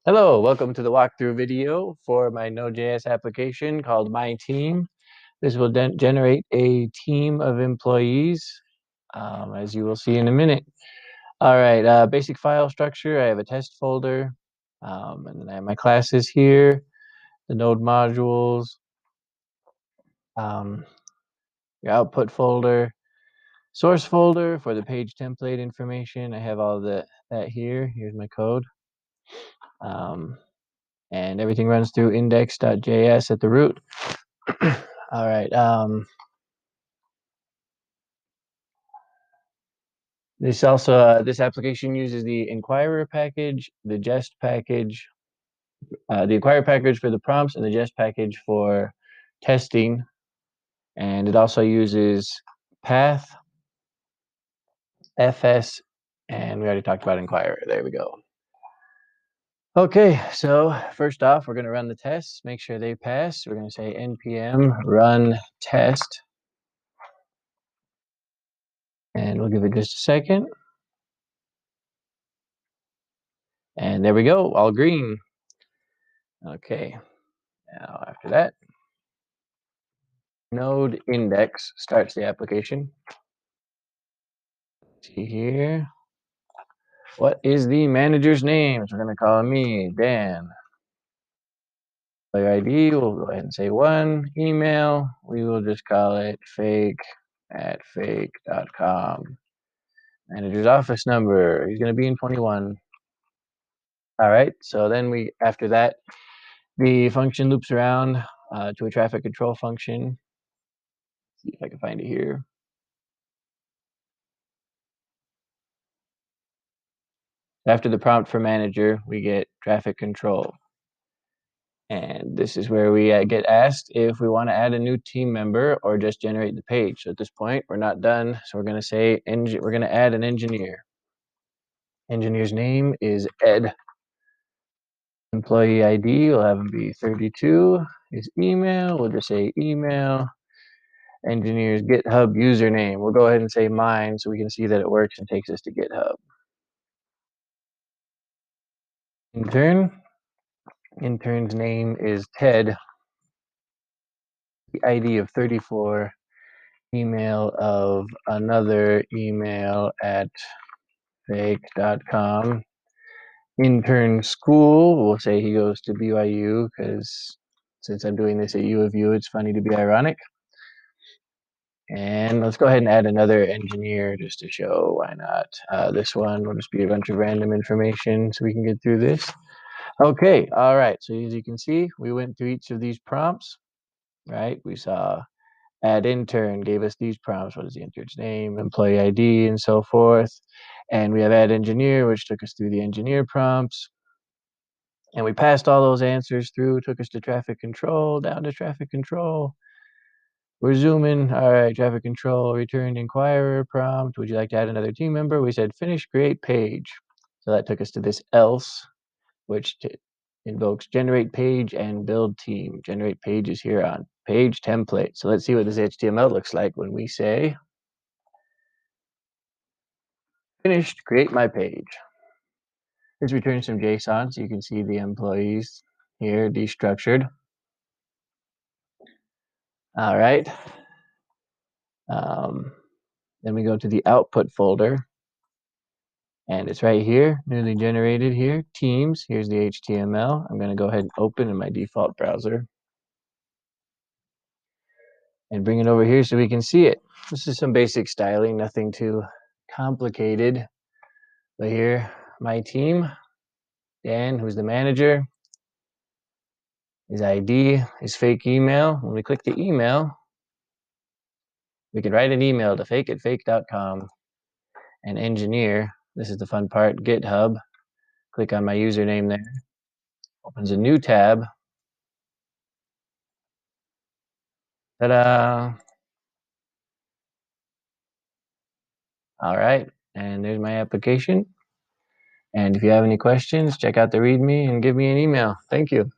Hello, welcome to the walkthrough video for my Node.js application called My Team. This will generate a team of employees, as you will see in a minute. All right, basic file structure. I have a test folder, and then I have my classes here, the Node modules, um, your output folder, source folder for the page template information. I have all that here. Here's my code. And everything runs through index.js at the root. All right. This application uses the Inquirer package, the Jest package, the Inquirer package for the prompts, and the Jest package for testing. And it also uses Path, FS, and we already talked about Inquirer. There we go. Okay, so first off, we're going to run the tests, make sure they pass. We're going to say npm run test, and we'll give it just a second. And there we go, all green. Okay, now after that, node index starts the application. See here. What is the manager's name? So we're going to call me Dan. Player ID, we'll go ahead and say 1. Email, we will just call it fake@fake.com. Manager's office number, he's going to be in 21. All right, so then after that, the function loops around to a traffic control function. See if I can find it here. After the prompt for manager, we get traffic control. And this is where we get asked if we want to add a new team member or just generate the page. So at this point, we're not done. So we're going to say, we're going to add an engineer. Engineer's name is Ed. Employee ID, we'll have him be 32. His email, we'll just say email. Engineer's GitHub username, we'll go ahead and say mine so we can see that it works and takes us to GitHub. Intern's name is Ted. The ID of 34. Email of another email at fake.com. Intern school, we'll say he goes to BYU because since I'm doing this at U of U, it's funny to be ironic. And let's go ahead and add another engineer just to show why not. This one will just be a bunch of random information so we can get through this. Okay, all right. So as you can see, we went through each of these prompts, right? We saw add intern gave us these prompts. What is the intern's name, employee ID, and so forth. And we have add engineer, which took us through the engineer prompts. And we passed all those answers through, took us to traffic control, down to traffic control. We're zooming. All right, traffic control, returned inquirer prompt. Would you like to add another team member? We said finish create page. So that took us to this else, which invokes generate page and build team. Generate page is here on page template. So let's see what this HTML looks like when we say finished, create my page. This returns some JSON, so you can see the employees here destructured. All right. Then we go to the output folder, and it's right here, newly generated here, teams. Here's the HTML. I'm going to go ahead and open in my default browser and bring it over here so we can see it. This is some basic styling, nothing too complicated. But here, my team, Dan, who's the manager, his ID, his fake email. When we click the email, we can write an email to fake@fake.com and engineer. This is the fun part, GitHub. Click on my username there. Opens a new tab. Ta-da! All right, and there's my application. And if you have any questions, check out the README and give me an email. Thank you.